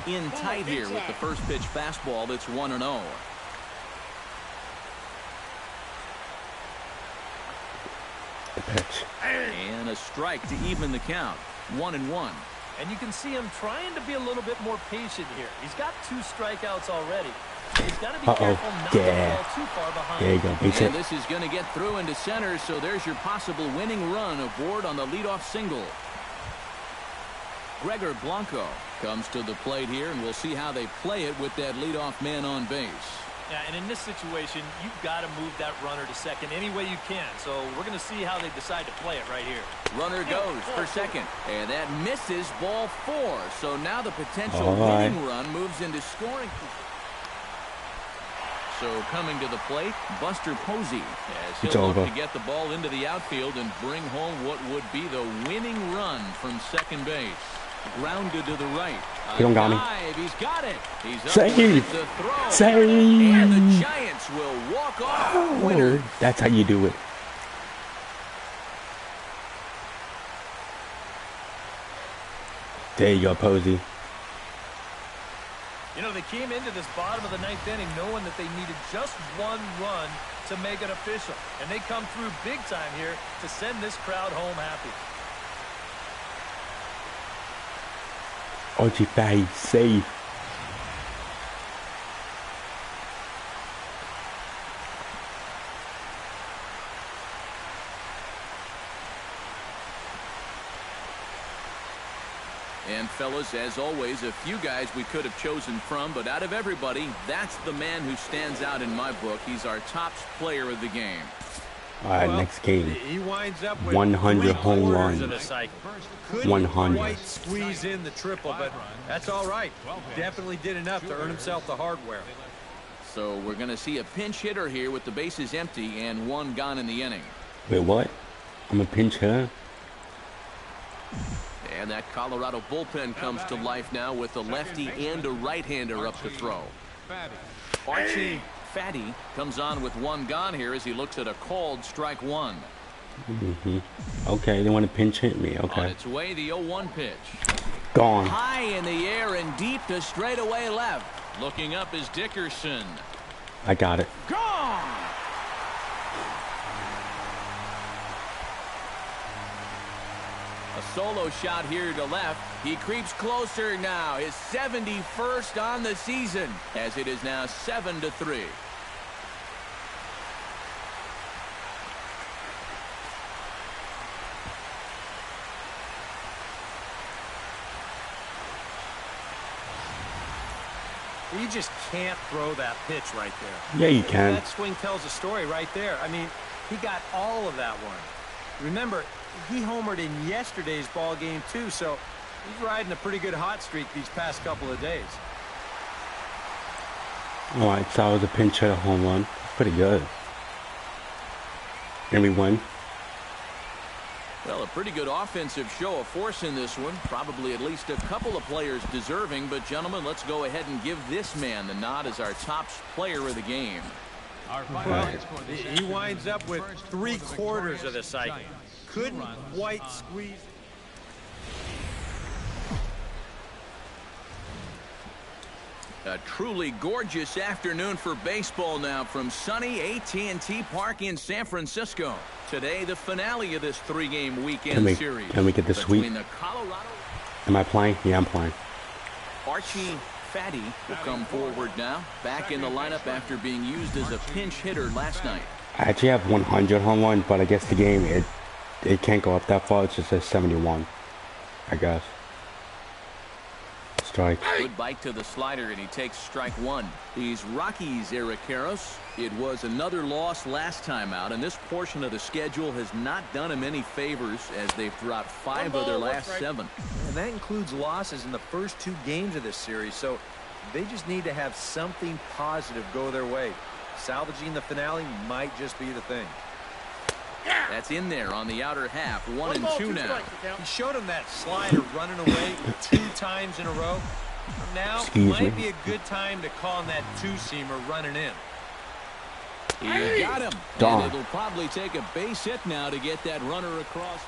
In tight here with the first pitch fastball that's 1-0. Pitch. And a strike to even the count. 1-1. And you can see him trying to be a little bit more patient here. He's got 2 strikeouts already. He's got to be careful not to fall too far behind. There you go. And this is going to get through into center, so there's your possible winning run aboard on the leadoff single. Gregor Blanco comes to the plate here, and we'll see how they play it with that leadoff man on base. Yeah, and in this situation, you've got to move that runner to second any way you can. So we're going to see how they decide to play it right here. Runner goes for second, and that misses ball 4. So now the potential winning run moves into scoring. So coming to the plate, Buster Posey, as he'll look to get the ball into the outfield and bring home what would be the winning run from second base. Grounded to the right. He don't got me. He's got it. He's up Save. the throw. Save. And the Giants will walk off. Winner. That's how you do it. There you go, Posey. You know, they came into this bottom of the 9th inning knowing that they needed just 1 run to make it official. And they come through big time here to send this crowd home happy. Archie, Fattty, safe. And fellas, as always, a few guys we could have chosen from, but out of everybody, that's the man who stands out in my book. He's our top player of the game. All right, next game. He winds up with 100 home runs. 100. Quite squeeze in the triple, but that's all right. Definitely did enough to earn himself the hardware. So we're going to see a pinch hitter here with the bases empty and 1 gone in the inning. Wait, what? I'm a pinch hitter? And that Colorado bullpen comes to life now with a lefty and a right-hander up to throw. Archie Fattty comes on with 1 gone here as he looks at a called strike 1. Okay, they want to pinch hit me. Okay. On its way, the 0-1 pitch. Gone. High in the air and deep to straightaway left. Looking up is Dickerson. I got it. Gone! A solo shot here to left. He creeps closer now. His 71st on the season as it is now 7-3. You just can't throw that pitch right there. Yeah, you can. That swing tells a story right there. I mean, he got all of that one. Remember, he homered in yesterday's ball game too, so he's riding a pretty good hot streak these past couple of days. All right, so I was a pinch hitter home run. Pretty good. And we win. Well, a pretty good offensive show of force in this one. Probably at least a couple of players deserving. But, gentlemen, let's go ahead and give this man the nod as our top player of the game. He winds up with 3/4 of the cycle. Couldn't quite squeeze. A truly gorgeous afternoon for baseball now from sunny AT&T Park in San Francisco. Today, the finale of this 3-game weekend series. Can we get the sweep? The Colorado... Am I playing? Yeah, I'm playing. Archie Fattty will come forward now. Back in the lineup after being used as a pinch hitter last night. I actually have 100 home run, but I guess the game, it can't go up that far. It just says 71, I guess. Strike. Good bite to the slider, and he takes strike 1. These Rockies, Eric Karros. It was another loss last time out, and this portion of the schedule has not done him any favors as they've dropped 5 of their last 7. And that includes losses in the first 2 games of this series, so they just need to have something positive go their way. Salvaging the finale might just be the thing. That's in there on the outer half. 1-2 now. He showed him that slider running away 2 times in a row. Now might be a good time to call on that 2-seamer running in. He got him. And it'll probably take a base hit now to get that runner across.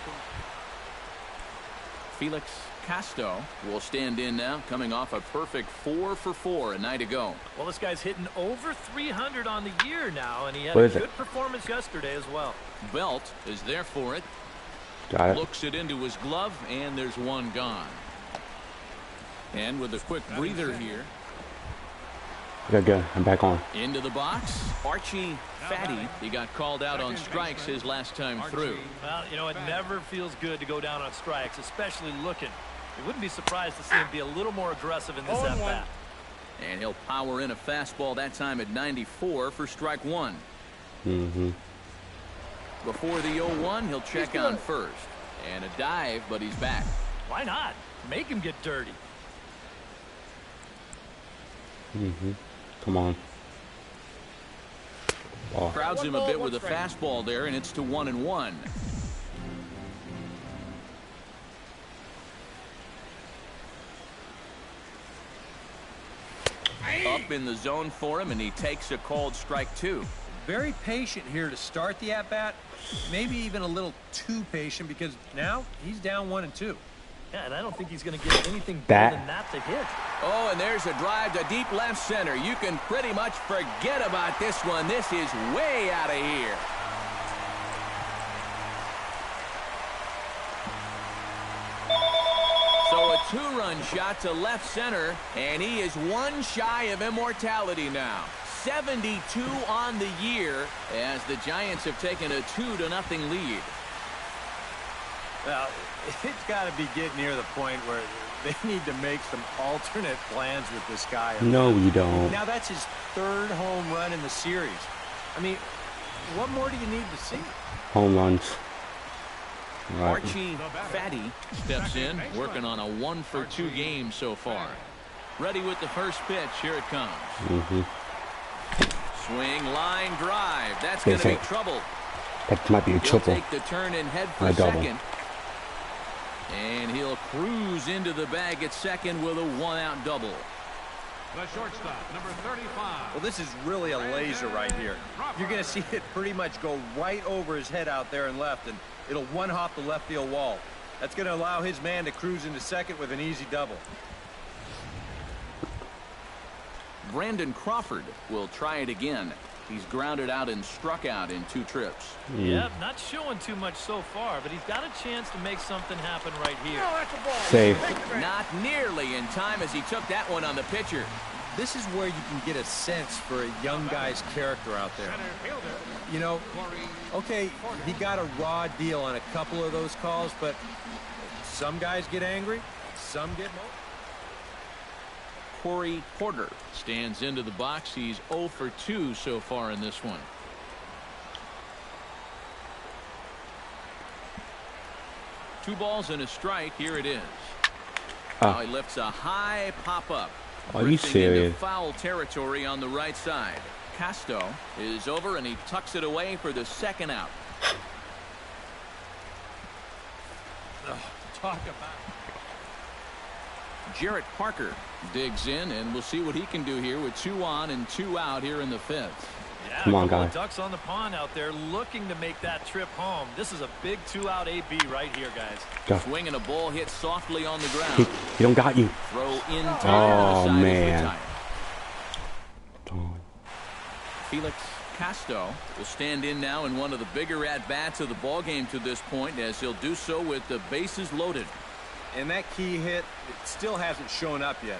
Felix Casto will stand in now, coming off a perfect 4 for 4 a night ago. Well, this guy's hitting over 300 on the year now, and he had What a is good it? performance yesterday as well. Belt is there for it. Got it. Looks it into his glove, and there's one gone. And with a quick breather here. Good. I'm back on. Into the box. Archie Fattty. He got called out on strikes his last time through. Well, you know, it never feels good to go down on strikes, especially looking. You wouldn't be surprised to see him be a little more aggressive in this at-bat. And he'll power in a fastball that time at 94 for strike one. Before the 0-1, he'll check on first. And a dive, but he's back. Why not? Make him get dirty. Come on. Oh. Crowds him a bit with a fastball there, and it's to 1-1. Up in the zone for him, and he takes a called strike two. Very patient here to start the at-bat. Maybe even a little too patient because now he's down 1-2. Yeah, and I don't think he's going to get anything better than that to hit. Oh, and there's a drive to deep left center. You can pretty much forget about this one. This is way out of here. So a two-run shot to left center, and he is one shy of immortality now. 72 on the year as the Giants have taken a 2-0 lead. Well, it's got to be getting near the point where they need to make some alternate plans with this guy. No, you don't. Now, that's his third home run in the series. I mean, what more do you need to see? Home runs. Right. Archie Fattty steps in, working on a 1-for-2 game so far. Ready with the first pitch. Here it comes. Swing, line, drive. That's going to be trouble. That might be a He'll triple. take the turn and head for A double. second. And he'll cruise into the bag at second with a one-out double. The shortstop, number 35. Well, this is really a laser right here. You're going to see it pretty much go right over his head out there and left, and it'll one-hop the left field wall. That's going to allow his man to cruise into second with an easy double. Brandon Crawford will try it again. He's grounded out and struck out in 2 trips. Yeah, not showing too much so far, but he's got a chance to make something happen right here. Save. Not nearly in time as he took that one on the pitcher. This is where you can get a sense for a young guy's character out there. You know, okay, he got a raw deal on a couple of those calls, but some guys get angry, some get more. Corey Porter stands into the box. He's 0 for 2 so far in this one. Two balls and a strike. Here it is. Now he lifts a high pop-up. Are you Drifting serious? into foul territory on the right side. Casto is over, and he tucks it away for the second out. Talk about Jarrett Parker digs in, and we'll see what he can do here with 2 on and 2 out here in the 5th. Yeah, Come on, a couple guy. of ducks on the pond out there looking to make that trip home. This is a big 2-out AB right here, guys. Go. Swinging a ball hit softly on the He ground. don't got you. Throw in to Oh, the side man. is retired. Darn. Felix Casto will stand in now in one of the bigger at-bats of the ballgame to this point, as he'll do so with the bases loaded. And that key hit, it still hasn't shown up yet.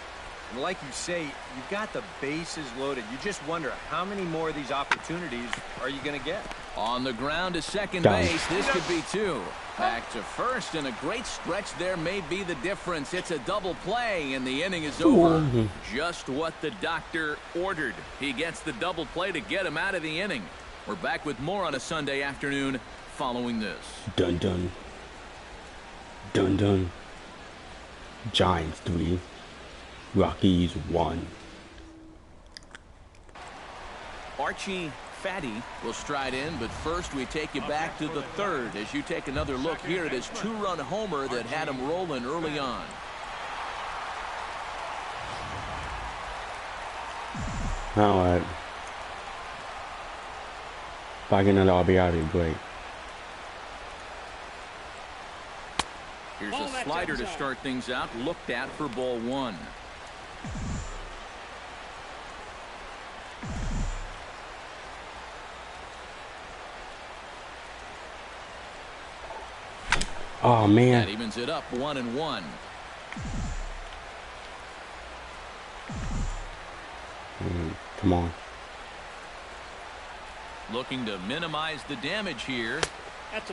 And like you say, you've got the bases loaded. You just wonder how many more of these opportunities are you going to get? On the ground to second Done. base. This could be 2. Back to first, and a great stretch there may be the difference. It's a double play, and the inning is over. Just what the doctor ordered. He gets the double play to get him out of the inning. We're back with more on a Sunday afternoon following this. Dun dun. Dun dun. Giants 3. Rockies 1. Archie Fattty will stride in, but first we take you back to the 3rd as you take another look here at his 2-run homer that had him rolling early on. Alright. If I get another RBI, that'd be great. Here's a slider to start things out, looked at for ball one. Oh, man. That evens it up 1-1. Come on. Looking to minimize the damage here.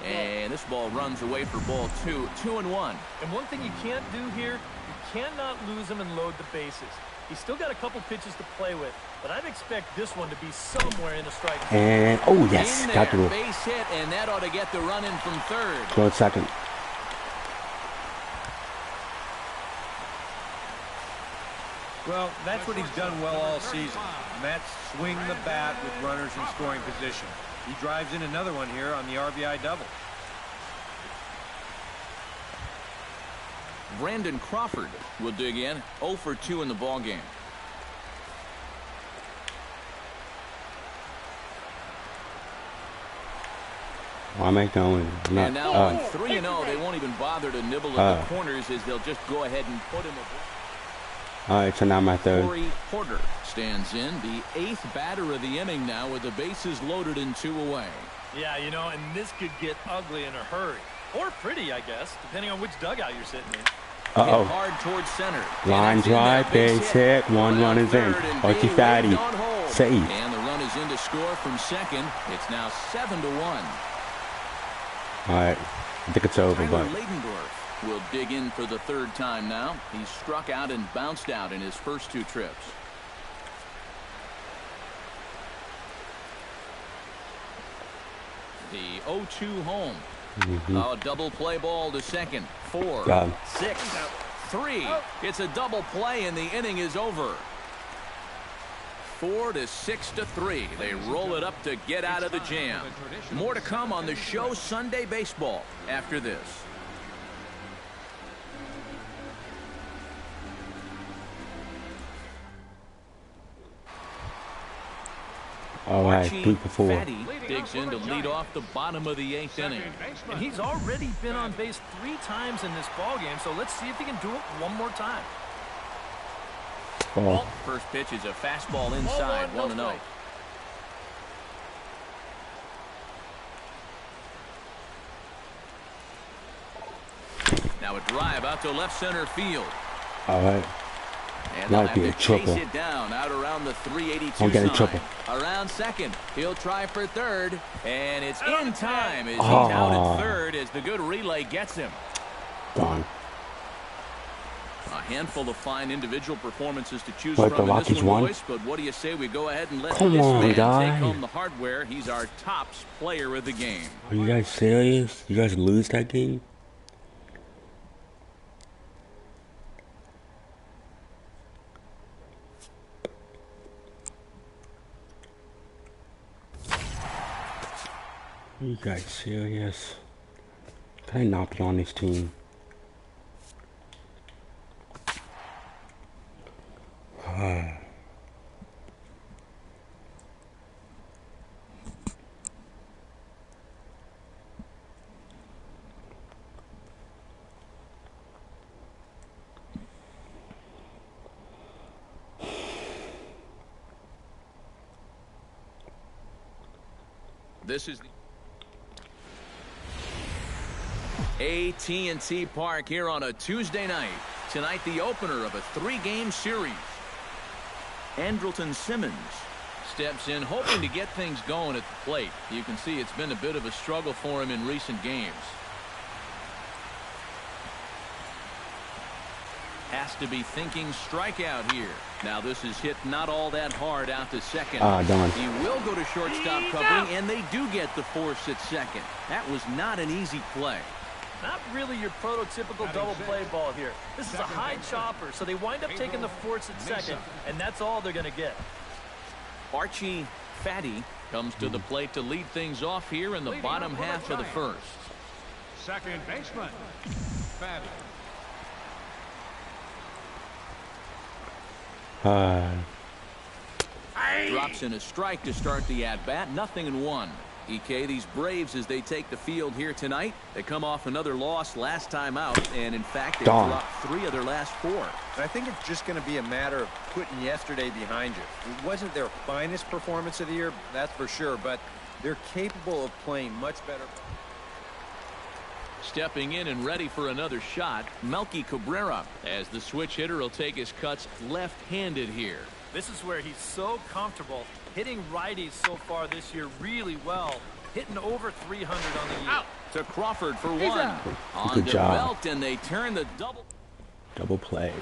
And this ball runs away for ball two. 2-1. And one thing you can't do here, you cannot lose him and load the bases. He's still got a couple pitches to play with, but I'd expect this one to be somewhere in the strike zone. And, oh, yes. Got through. Base hit, and that ought to get the run in from third. Go at second. Well, that's what he's done well all season. And that's swing the bat with runners in scoring position. He drives in another one here on the RBI double. Brandon Crawford will dig in. 0 for 2 in the ballgame. Why am I going? And now on 3-0, they won't even bother to nibble at the corners as they'll just go ahead and put him away. All right, so now my third. Corey Porter stands in, the 8th batter of the inning now with the bases loaded and 2 away. Yeah, you know, and this could get ugly in a hurry. Or pretty, I guess, depending on which dugout you're sitting in. Uh-oh. Hard towards center. Line drive, base hit. 1 run is in. Archie Fattty. Save. And the run is in to score from second. It's now 7-1. All right. I think it's over, Tyler but Leidendorf will dig in for the 3rd time now. He struck out and bounced out in his first 2 trips. The 0-2 home. A double play ball to second. 4, 6, 3. It's a double play and the inning is over. 4 to 6 to 3. They roll it up to get out of the jam. More to come on the show Sunday Baseball after this. all right, Archie 3 for 4. Fattty digs in to lead off the bottom of the 8th inning. And he's already been on base 3 times in this ballgame, so let's see if he can do it one more time. Ball. First pitch is a fastball inside, 1-0. Now a drive out to left center field. All right. And Might be they'll a have to chase triple. it down out around the 382 I'll get a sign. triple. Around second. He'll try for third. And it's in time as he's out at third as the good relay gets him. Gone. A handful of fine individual performances to choose Wait, from the in this Rockies one, won? boys. But what do you say we go ahead and let Come this on, man guy. take home the hardware? He's our tops player of the game. Are you guys serious? You guys lose that game? Are you guys serious? Can I not be on this team? This is the AT&T Park here on a Tuesday night. Tonight, the opener of a 3-game series. Andrelton Simmons steps in, hoping to get things going at the plate. You can see it's been a bit of a struggle for him in recent games. Has to be thinking strikeout here. Now this is hit not all that hard out to second. Darn. He will go to shortstop covering, and they do get the force at second. That was not an easy play. Not really your prototypical double play ball here. This is a high chopper, so they wind up taking the force at second, and that's all they're going to get. Archie Fattty comes to the plate to lead things off here in the bottom half of the first. Second baseman, Fattty. Drops in a strike to start the at-bat. 0-1. EK, these Braves, as they take the field here tonight, they come off another loss last time out, and in fact, they dropped 3 of their last 4. I think it's just going to be a matter of putting yesterday behind you. It wasn't their finest performance of the year, that's for sure, but they're capable of playing much better. Stepping in and ready for another shot, Melky Cabrera, as the switch hitter will take his cuts left-handed here. This is where he's so comfortable hitting righties so far this year really well, hitting over 300 on the year. To Crawford for 1. On Good the job. belt, and they turn the Double play.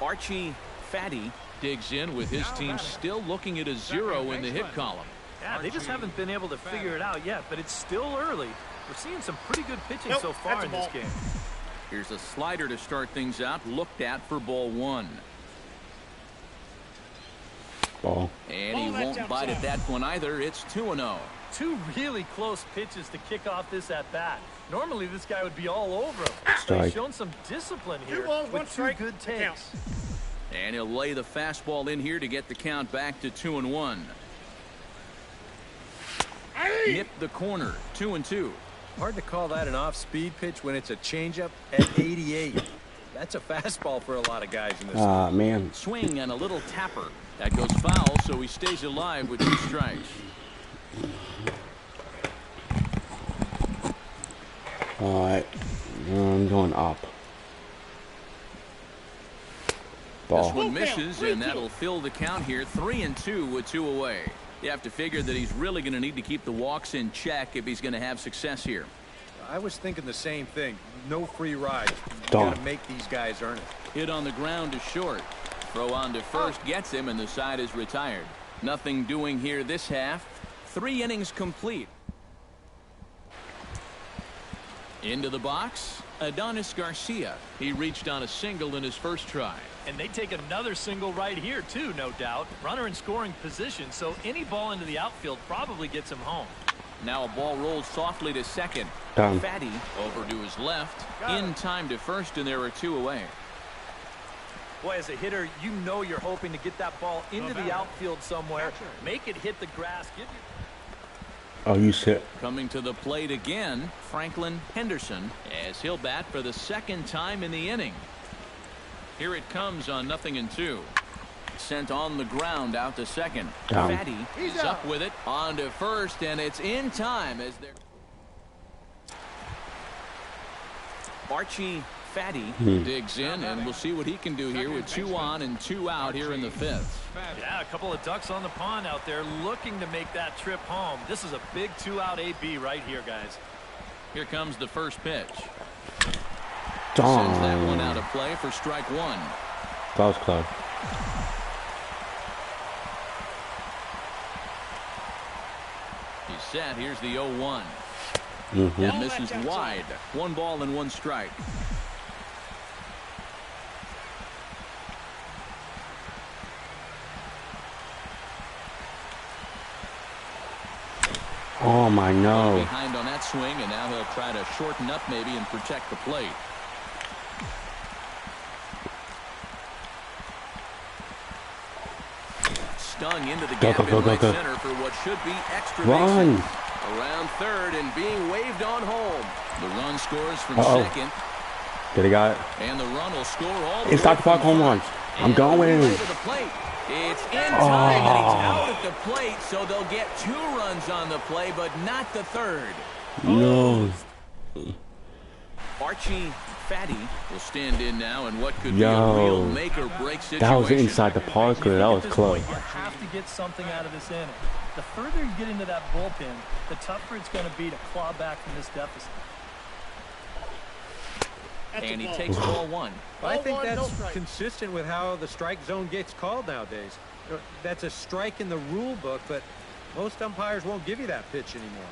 Archie Fattty digs in with his team still looking at a 0 in the hit column. Yeah, they just haven't been able to figure it out yet, but it's still early. We're seeing some pretty good pitching so far in this game. Here's a slider to start things out, looked at for ball 1. Ball. And he won't bite at that one either. It's 2-0. 2 really close pitches to kick off this at-bat. Normally, this guy would be all over him. So he's shown some discipline here with 2 good takes. And he'll lay the fastball in here to get the count back to 2-1. Nip the corner, 2-2. Hard to call that an off-speed pitch when it's a changeup at 88. That's a fastball for a lot of guys in this. Man. Swing and a little tapper. That goes foul, so he stays alive with 2 strikes. All right. I'm going up. Ball. This one misses, and that'll fill the count here. 3-2 with 2 away. You have to figure that he's really going to need to keep the walks in check if he's going to have success here. I was thinking the same thing. No free ride. You got to make these guys earn it. Hit on the ground to short. Throw on to first gets him, and the side is retired. Nothing doing here this half. 3 innings complete. Into the box, Adonis Garcia. He reached on a single in his first try. And they take another single right here, too, no doubt. Runner in scoring position, so any ball into the outfield probably gets him home. Now a ball rolls softly to second. Down. Fattty over to his left. In time to first, and there are 2 away. Boy, as a hitter, you know you're hoping to get that ball into the outfield somewhere. Make it hit the grass. Give you... Oh, you sit. Coming to the plate again, Franklin Henderson, as he'll bat for the 2nd time in the inning. Here it comes on 0-2. Sent on the ground out to second. Down. Fattty is up with it on to first, and it's in time as they're... Archie Fattty digs in, and we'll see what he can do here with 2 on and 2 out here in the 5th. Yeah, a couple of ducks on the pond out there looking to make that trip home. This is a big 2-out AB right here, guys. Here comes the first pitch. Darn. Sends that one out of play for strike 1. That was close. He's set. Here's the 0-1. That misses wide. 1 ball and 1 strike. Oh my no. Behind on that swing, and now he'll try to shorten up maybe and protect the plate. Stung into the gap in right center for what should be extra bases. Around third and being waved on home. The run scores from second. Did he got it? And the run will score all the It's not the park home run. I'm going. It's in time, and he's out at the plate, so they'll get 2 runs on the play, but not the 3rd. No. Archie Fattty will stand in now, and what could be a real make-or-break situation. That was inside the parker. That was close. You have to get something out of this inning. The further you get into that bullpen, the tougher it's going to be to claw back from this deficit. And he takes ball 1. I think that's consistent with how the strike zone gets called nowadays. That's a strike in the rule book, but most umpires won't give you that pitch anymore.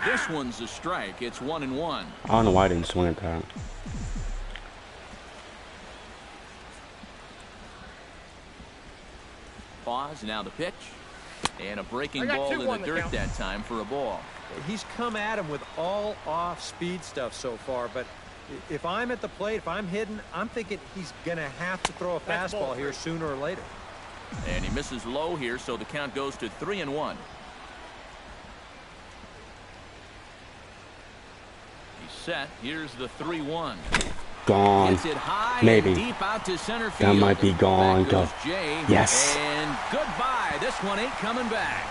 This one's a strike. It's 1-1. I don't know why I didn't swing at that. Pause. Now the pitch. And a breaking ball in the dirt that time for a ball. He's come at him with all off-speed stuff so far, but if I'm at the plate, if I'm hitting, I'm thinking he's going to have to throw a fastball here sooner or later. And he misses low here, so the count goes to 3-1. He's set. Here's the 3-1. Gone. Hits it high Maybe. and deep out to center field. That might be gone. Back goes Go. Jay. Yes. And goodbye. This one ain't coming back.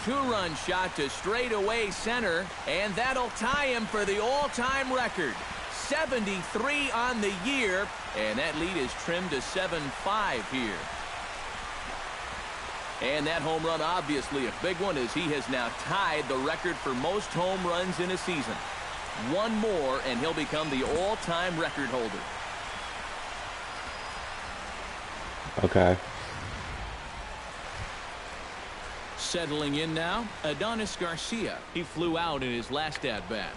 Two-run shot to straightaway center, and that'll tie him for the all-time record. 73 on the year, and that lead is trimmed to 7-5 here. And that home run, obviously a big one, as he has now tied the record for most home runs in a season. One more, and he'll become the all-time record holder. Okay. Settling in now, Adonis Garcia. He flew out in his last at-bat.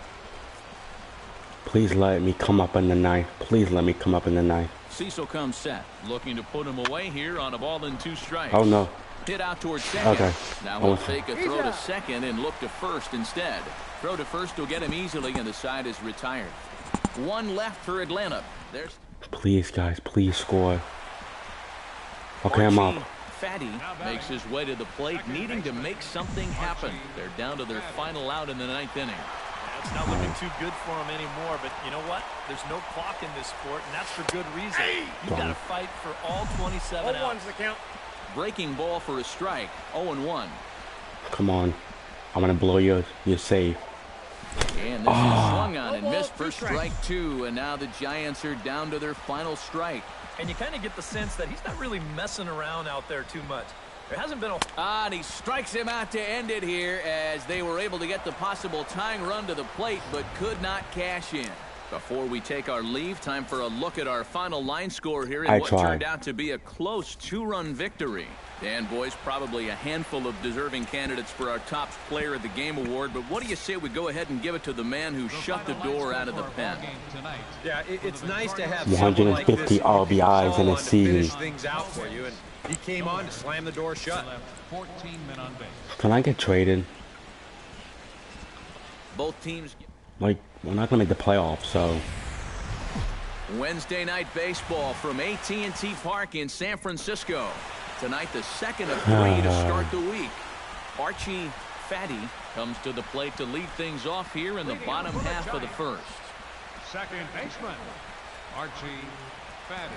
Please let me come up in the ninth. Please let me come up in the ninth. Cecil comes set, looking to put him away here on a ball and 2 strikes. Oh, no. Hit out towards second. Okay. Now he'll fake a throw to second and look to first instead. Throw to first will get him easily, and the side is retired. One left for Atlanta. There's Please, guys. Please score. Okay, I'm up. Archie Fattty makes his way to the plate, needing to make something happen. They're down to their final out in the 9th inning. It's not looking too good for him anymore, but you know what? There's no clock in this sport, and that's for good reason. You've got to fight for all 27 outs. The count. Breaking ball for a strike. 0-1. Come on. I'm going to blow your save. And this is swung on and missed for strike 2. And now the Giants are down to their final strike. And you kind of get the sense that he's not really messing around out there too much. There hasn't been a... And he strikes him out to end it here, as they were able to get the possible tying run to the plate, but could not cash in. Before we take our leave, time for a look at our final line score here in what turned out to be a close 2-run victory. And, boys, probably a handful of deserving candidates for our top player of the game award, but what do you say we go ahead and give it to the man who shut the door out of the pen? Yeah, it's nice to have 150 RBIs in a season. Finish things out for you, and he came on to slam the door shut. 14 men on base. Can I get traded? Both teams... Like, we're not going to make the playoffs, so... Wednesday night baseball from AT&T Park in San Francisco. Tonight, the second of 3 to start the week. Archie Fattty comes to the plate to lead things off here in the bottom half of the first. Second baseman, Archie Fattty.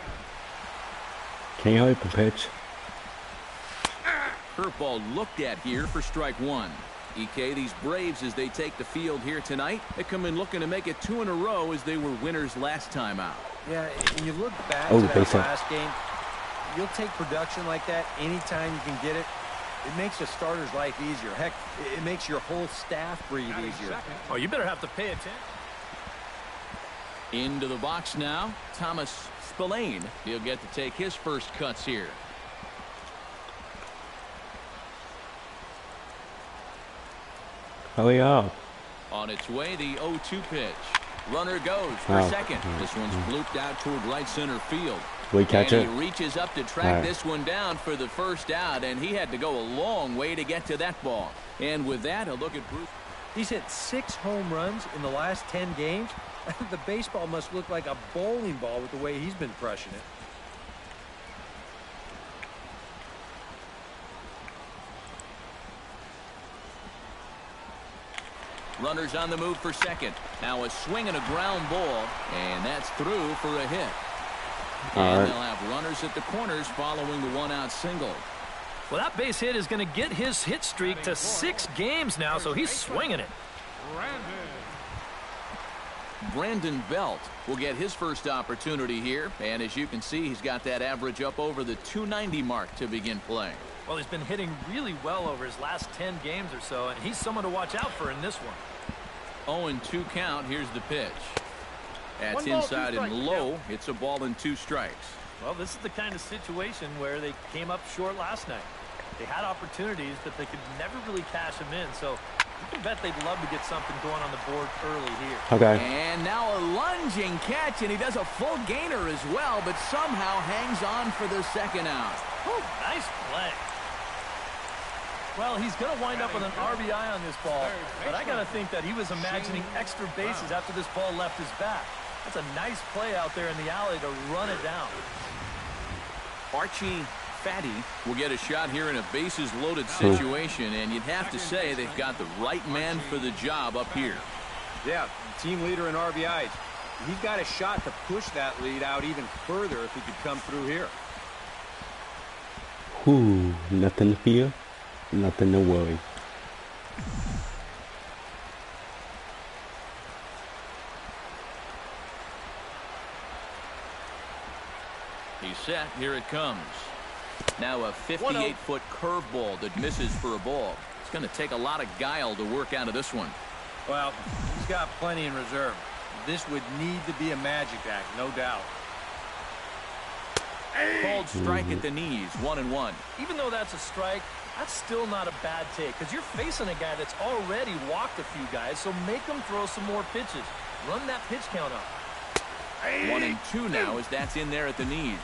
Can you hurry up and pitch? Curveball looked at here for strike 1. EK, these Braves, as they take the field here tonight, they come in looking to make it 2 in a row as they were winners last time out. Yeah, when you look back to that last game, you'll take production like that anytime you can get it. It makes a starter's life easier. Heck, it makes your whole staff breathe easier. Oh, you better have to pay attention. Into the box now, Thomas Spillane. He'll get to take his first cuts here. Hurry up. On its way, the 0-2 pitch. Runner goes for second. This one's blooped out toward right center field. Will he catch it? He reaches up to track this one down for the first out, and he had to go a long way to get to that ball. And with that, a look at Bruce. He's hit 6 home runs in the last 10 games. The baseball must look like a bowling ball with the way he's been crushing it. Runners on the move for second. Now a swing and a ground ball, and that's through for a hit. And they'll have runners at the corners following the 1-out single. Well, that base hit is going to get his hit streak to 6 games now, so he's swinging it. Brandon Belt will get his first opportunity here, and as you can see, he's got that average up over the 290 mark to begin playing. Well, he's been hitting really well over his last 10 games or so, and he's someone to watch out for in this one. 0-2 count. Here's the pitch. That's inside and low. It's a ball and 2 strikes. Well, this is the kind of situation where they came up short last night. They had opportunities, but they could never really cash them in. So you can bet they'd love to get something going on the board early here. Okay. And now a lunging catch, and he does a full gainer as well, but somehow hangs on for the second out. Whew, nice play. Well, he's going to wind up with an RBI on this ball, but I got to think that he was imagining extra bases after this ball left his bat. That's a nice play out there in the alley to run it down. Archie, Fattty will get a shot here in a bases-loaded situation, and you'd have to say they've got the right man for the job up here. Yeah, team leader in RBIs. He's got a shot to push that lead out even further if he could come through here. Ooh, nothing to fear, nothing to worry. He's set. Here it comes. Now a 58-foot curveball that misses for a ball. It's going to take a lot of guile to work out of this one. Well, he's got plenty in reserve. This would need to be a magic act, no doubt. Called strike at the knees, 1-1. Even though that's a strike, that's still not a bad take because you're facing a guy that's already walked a few guys, so make him throw some more pitches. Run that pitch count up. 1-2 now as that's in there at the knees.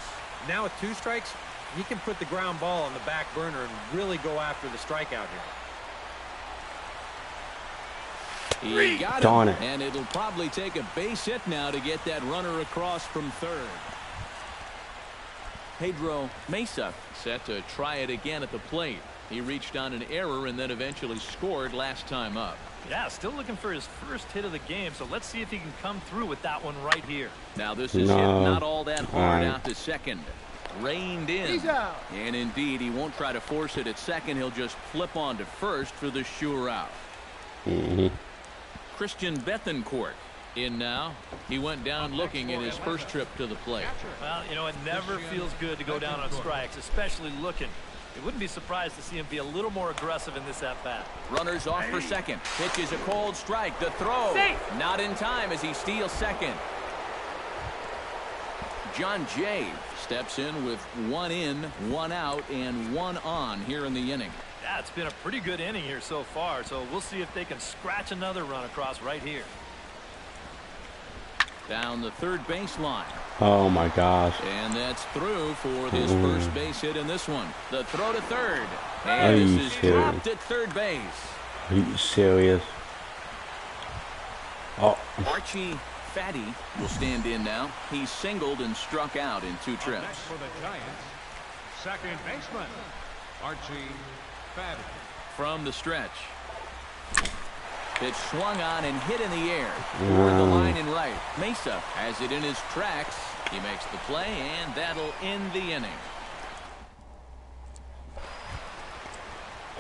Now with 2 strikes, he can put the ground ball on the back burner and really go after the strikeout here. He got Darn him, it. and it'll probably take a base hit now to get that runner across from third. Pedro Mesa set to try it again at the plate. He reached on an error and then eventually scored last time up. Yeah, still looking for his first hit of the game, so let's see if he can come through with that one right here. Now this is hit not all that hard out to second. Reined in. He's out. And indeed, he won't try to force it at second. He'll just flip on to first for the sure out. Christian Bethancourt in now. He went down looking in his first trip to the plate. Well, you know, it never feels good to go down on strikes, especially looking. It wouldn't be surprised to see him be a little more aggressive in this at-bat. Runners off for second. Pitch is a cold strike. The throw. Safe. Not in time as he steals second. John Jay steps in with 1 in, 1 out, and 1 on here in the inning. Yeah, it's been a pretty good inning here so far, so we'll see if they can scratch another run across right here. Down the third baseline. Oh my gosh. And that's through for this first base hit in this one. The throw to third. Are And you this is serious? dropped at third base. Are you serious? Oh. Archie Fattty will stand in now. He's singled and struck out in 2 trips. Next for the Giants, second baseman, Archie Fattty. From the stretch. Pitch swung on and hit in the air. Toward the line and right. Mesa has it in his tracks. He makes the play, and that'll end the inning.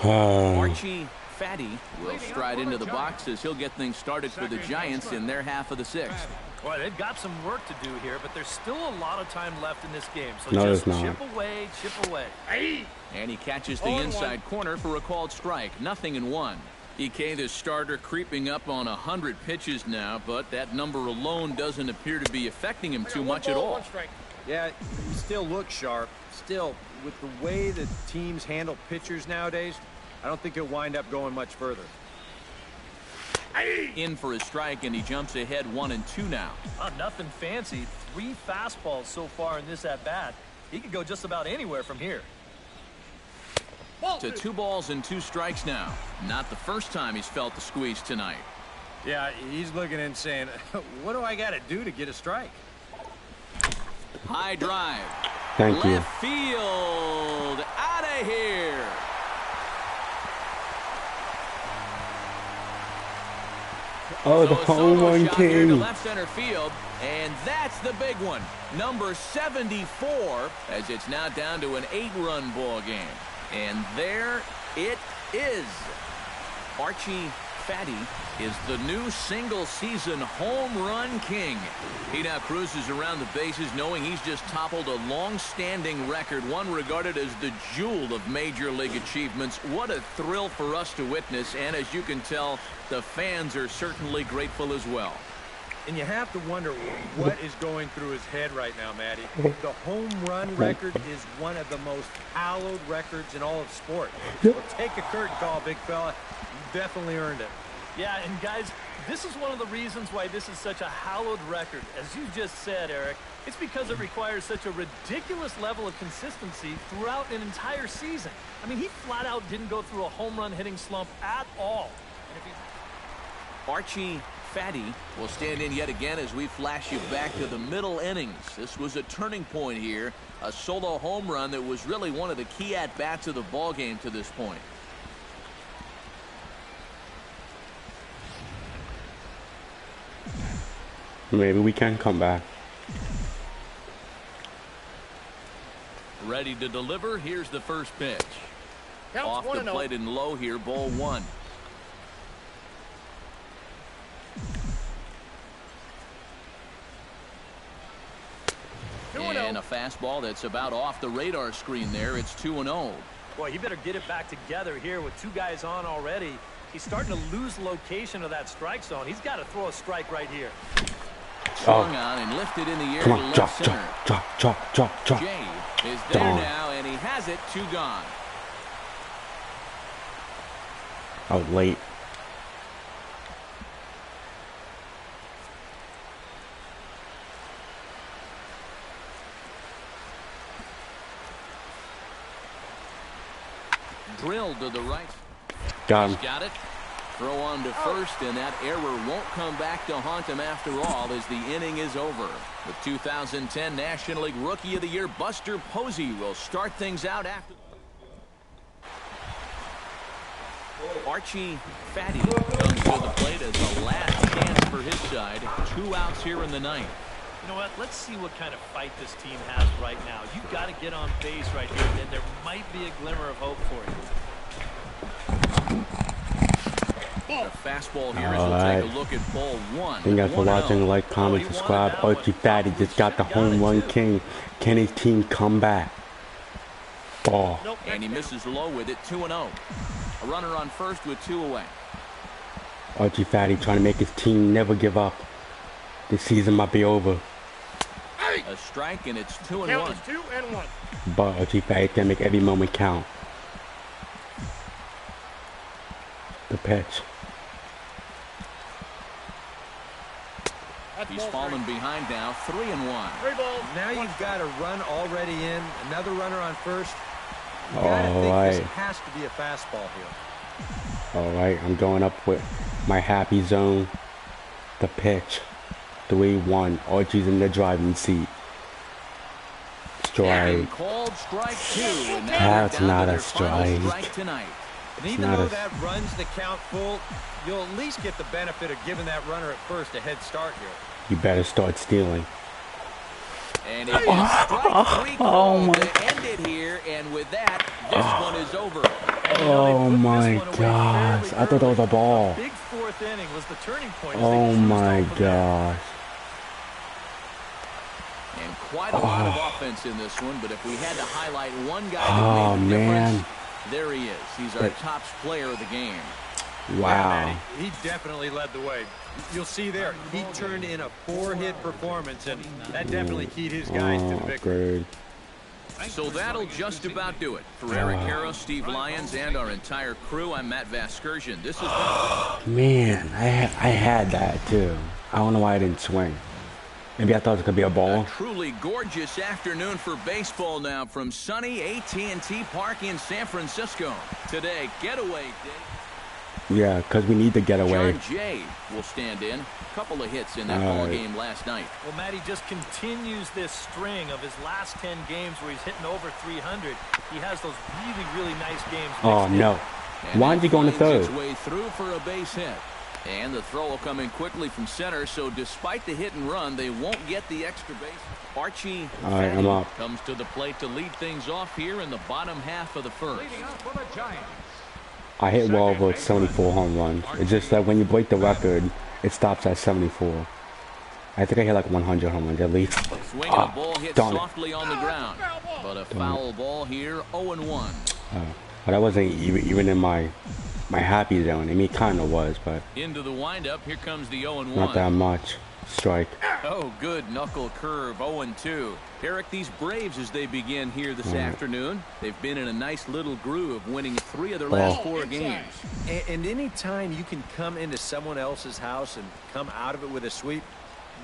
Archie Fattty will stride into the box as he'll get things started for the Giants in their half of the 6th. Boy, they've got some work to do here, but there's still a lot of time left in this game. So No, just there's not. chip away, chip away. And he catches the inside corner for a called strike. 0-1. EK, the starter, creeping up on 100 pitches now, but that number alone doesn't appear to be affecting him too much at all. Yeah, he still looks sharp. Still, with the way that teams handle pitchers nowadays, I don't think he'll wind up going much further. In for a strike, and he jumps ahead 1-2 now. Nothing fancy. 3 fastballs so far in this at-bat. He could go just about anywhere from here. To 2 balls and 2 strikes now. Not the first time he's felt the squeeze tonight. Yeah, he's looking and saying, what do I got to do to get a strike? High drive. Thank you. Left field. Out of here. Oh, the So a home solo run shot here to king. left center field, and that's the big one. Number 74, as it's now down to an 8-run ball game. And there it is. Archie Fattty is the new single-season home run king. He now cruises around the bases knowing he's just toppled a long-standing record, one regarded as the jewel of major league achievements. What a thrill for us to witness, and as you can tell, the fans are certainly grateful as well. And you have to wonder what is going through his head right now, Matty. The home run record is one of the most hallowed records in all of sport. So take a curtain call, big fella. You definitely earned it. Yeah, and guys, this is one of the reasons why this is such a hallowed record. As you just said, Eric, it's because it requires such a ridiculous level of consistency throughout an entire season. I mean, he flat out didn't go through a home run hitting slump at all. Archie Fattty will stand in yet again as we flash you back to the middle innings. This was a turning point here. A solo home run that was really one of the key at-bats of the ball game to this point. Maybe we can come back. Ready to deliver. Here's the first pitch. Counts Off the 1-0. plate and low here, ball one. And a fastball that's about off the radar screen there. It's 2-0. Boy, you better get it back together here with two guys on already. He's starting to lose location of that strike zone. He's got to throw a strike right here. Swung on and lifted in the air Come to on, left drop, center. drop. Jay is there Darn. now, and he has it. 2 gone. Out late. Drilled to the right. Got him. He's got it. Throw on to first, and that error won't come back to haunt him after all as the inning is over. The 2010 National League Rookie of the Year, Buster Posey, will start things out after. Archie Fattty comes to the plate as a last chance for his side. 2 outs here in the ninth. You know what? Let's see what kind of fight this team has right now. You've got to get on base right here, and there might be a glimmer of hope for you. The fastball here as we'll take a look at ball one. Thank you guys for watching. Like, comment, subscribe. Archie Fattty just got the home run king. Can his team come back? Ball. And he misses low with it. 2-0. A runner on first with 2 away. Archie Fattty trying to make his team never give up. This season might be over. A strike, and it's 2-1. Count is 2-1. But Archie Fattty can make every moment count. The pitch. He's fallen behind now. 3-1. 3 balls. Now you've got a run already in. Another runner on first. You All gotta think right. this has to be a fastball here. All right, I'm going up with my happy zone. The pitch. 3-1. Archie's in the driving seat. Strike. And called strike 2. And now That's they're down not to a their final strike. strike tonight. And even not though a- that runs the count full, you'll at least get the benefit of giving that runner at first a head start here. You better start stealing. And it is strike 3 called to end it here. And with that, this one is over. Oh my gosh. I thought that was a ball. Big 4th inning was the turning point. as they Oh cruised my on from there. gosh. And quite a lot of offense in this one. But if we had to highlight one guy Oh, that made the man. difference, there he is. He's our top player of the game. Wow. He definitely led the way. You'll see there, he turned in a 4-hit performance, and that definitely keyed his guys to the victory. Good. So that'll just about do it. For Eric Harrow, Steve Lyons, and our entire crew, I'm Matt Vasgersian. This is Man, I had that too. I don't know why I didn't swing. Maybe I thought it could be a a ball. truly gorgeous afternoon for baseball now from sunny AT&T Park in San Francisco. Today, getaway day. Yeah, because we need to get away. John Jay will stand in. Couple of hits in that ball game last night. Well, Matty just continues this string of his last 10 games where he's hitting over 300. He has those really, really nice games. Oh, mixed in. no. And Why did you go in the finds third? its way through for a base hit. And the throw will come in quickly from center, so despite the hit and run, they won't get the extra base. Archie All right, I'm up. comes to the plate to lead things off here in the bottom half of the first. Leading off for the Giants. I hit well over 74 home runs. It's just that when you break the record, it stops at 74. I think I hit like 100 home runs at least. Swinging a ball hit darn it. softly on the ground. But a foul ball here, 0-1. But I wasn't even in my happy zone. I mean, it kind of was, but Into the windup, here comes the 0-1. not that much. Strike. Oh, good knuckle curve, 0-2. Eric, these Braves, as they begin here this afternoon, they've been in a nice little groove, winning 3 of their last 4 games. And any time you can come into someone else's house and come out of it with a sweep,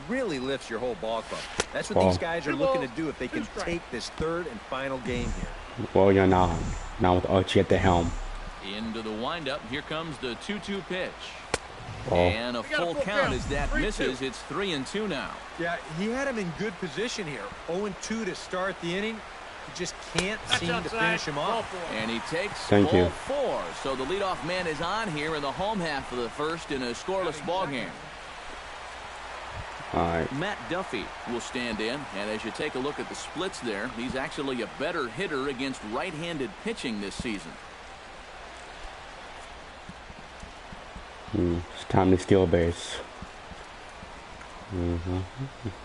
really lifts your whole ball club. That's what these guys are looking to do if they can take this 3rd and final game here. Well, you're not. Now with Archie at the helm. Into the windup, here comes the 2-2 pitch. And a We got a full full count count. as that 3-2. misses. It's 3-2 now. Yeah, he had him in good position here. 0-2 to start the inning. He just can't That's seem to outside. finish him Ball off. 4. And he takes Thank ball you. 4. So the leadoff man is on here in the home half of the first in a scoreless ball game. All right. Matt Duffy will stand in, and as you take a look at the splits there, he's actually a better hitter against right-handed pitching this season. It's time to steal base. And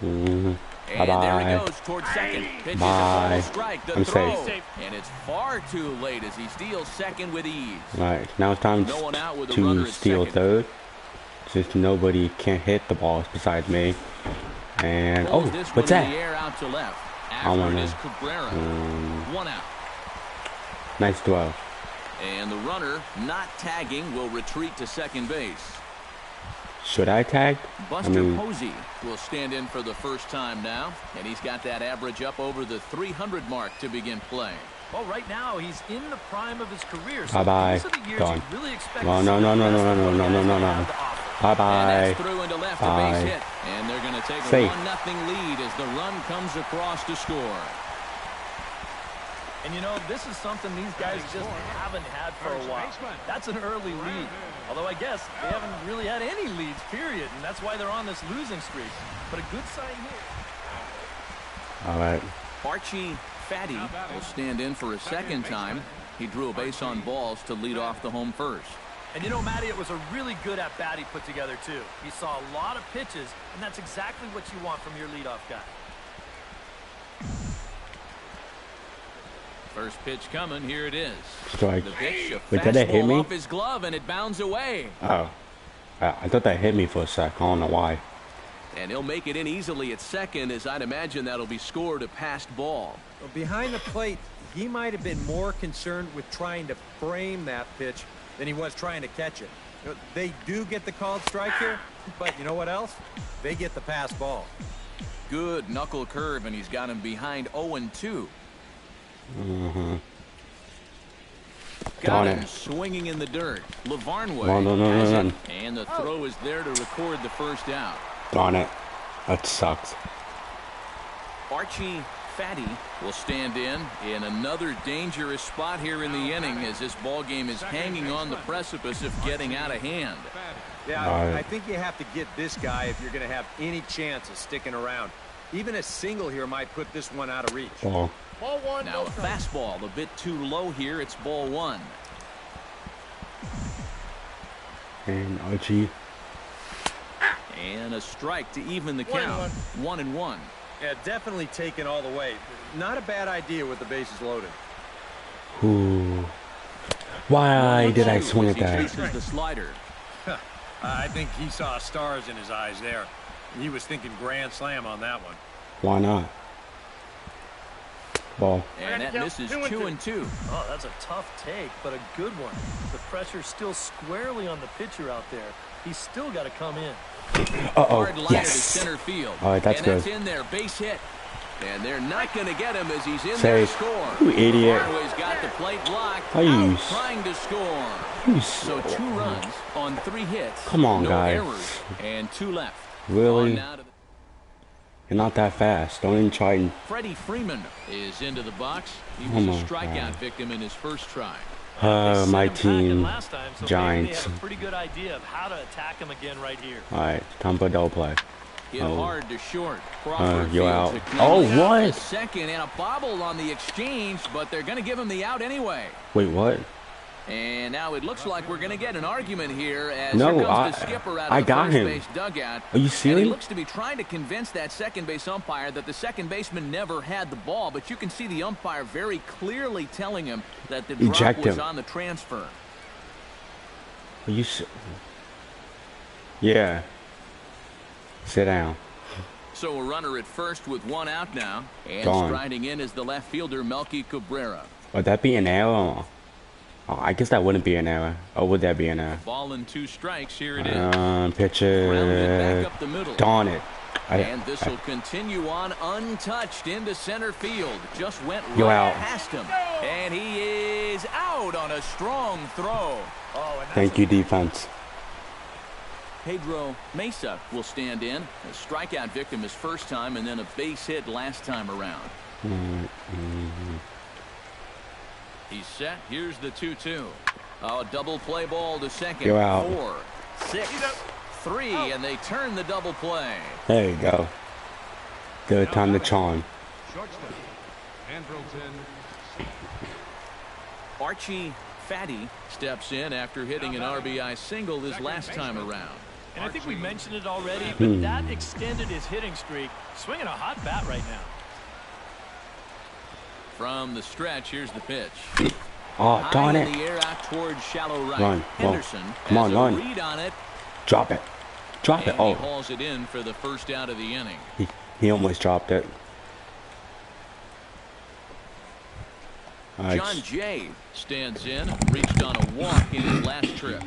Bye-bye. there he goes towards second. Pitches Bye. a ball strike. The I'm throw. safe. And it's far too late as he steals second with ease. All right. Now it's time No one out with a runner to at steal second. third. Just nobody can hit the balls besides me. And oh, Pulls this what's one in that? the air out to left. I After wanna- it is Cabrera. 1 out. Nice throw. And the runner, not tagging, will retreat to second base. Should I tag? Buster Posey will stand in for the first time now, and he's got that average up over the 300 mark to begin play. Well, right now, he's in the prime of his career. So Bye-bye. these are the years Gone. you really expect No, to no, see no, the no, best no, of no, what no, guys no, no, have no. to offer. And Bye-bye. that's through into left, a Bye. base hit. And they're going to take a Safe. 1-0 lead as the run comes across to score. And, you know, this is something these guys just haven't had for a while. That's an early lead. Although I guess they haven't really had any leads, period. And that's why they're on this losing streak. But a good sign here. All right. Archie Fattty will stand in for a second time. He drew a base on balls to lead off the home first. And, you know, Matty, it was a really good at-bat he put together, too. He saw a lot of pitches, and that's exactly what you want from your leadoff guy. First pitch coming. Here it is. Strike. The pitch, a Wait, did that hit fastball me? off his glove, and it bounds away. Oh. I thought that hit me for a sec. I don't know why. And he'll make it in easily at second, as I'd imagine that'll be scored a passed ball. Well, behind the plate, he might have been more concerned with trying to frame that pitch than he was trying to catch it. You know, they do get the called strike here, but you know what else? They get the pass ball. Good knuckle curve, and he's got him behind 0-2. Got Darn him it. swinging in the dirt. Lavarnway No, has no, it, no. and the throw is there to record the first out. Darn it. That sucks. Archie Fattty will stand in another dangerous spot here in the inning as this ball game is hanging on the precipice of getting out of hand. Yeah, All right. I think you have to get this guy if you're going to have any chance of sticking around. Even a single here might put this one out of reach. Ball. Ball 1. Now no a strike. fastball a bit too low here. It's ball 1. And Archie. And a strike to even the 1-1. count. 1-1. Yeah, definitely taken all the way. Not a bad idea with the bases loaded. Ooh. Why did I swing at He that? chases the slider. I think he saw stars in his eyes there. He was thinking grand slam on that one. Why not? Ball. And that misses 2-2. Oh, that's a tough take, but a good one. The pressure's still squarely on the pitcher out there. He's still got to come in. Uh-oh. Hard liner to Yes. center field. All right, that's and good. that's in there, base hit. And they're not going to get him as he's in there to Safe. score. You idiot. Farway's got the plate blocked. How you Out trying to score. So 2 runs on 3 hits. Come on, no guys. errors, and 2 left. Really? On now to the You're not that fast. Don't even try and... Freddie Freeman is into the box. He Oh was my a strikeout God. victim in his first try. They sent my him back in team, last time, so maybe Giants. they have a pretty good idea of how to attack him again right here. All right, time for a double play. Hit Oh. hard to short. Crawford you're fields out. it clean Oh, out what? to second, and a bobble on the exchange, but they're going to give him the out anyway. Wait, what? And now it looks like we're going to get an argument here as No, here comes I- the skipper out I of the got first him. base dugout. Are you And he serious? looks to be trying to convince that second base umpire that the second baseman never had the ball, but you can see the umpire very clearly telling him that the drop Eject was him. on the transfer. Are you... Yeah. Sit down. So a runner at first with 1 out now, and Gone. striding in is the left fielder Melky Cabrera. Would that be an error? Oh, I guess that wouldn't be an error. Or would that be an error? Ball and 2 strikes. Here it is. Grounded Grounded pitcher. back up the middle. Darn it. And this will continue on untouched into center field. Just went You're right out. past him. And he is out on a strong throw. Oh, and that's Thank you, defense. Pedro Mesa will stand in. A strikeout victim his first time and then a base hit last time around. He's set. Here's the 2-2. Oh, double play ball to second. You're out. 4, 6, 3, and they turn the double play. There you go. Good time to charm. Shortstop. Andrelton. Archie Fattty steps in after hitting an RBI single his last time around. And I think we mentioned it already, but that extended his hitting streak. Swinging a hot bat right now. From the stretch, here's the pitch. Oh, darn High in it. the air out towards shallow right. Run. Henderson Come on, has a run. read on it, Drop it. Drop it. and he Oh, hauls it in for the first out of the inning. he almost dropped it. All right. John Jay stands in, reached on a walk in his last trip.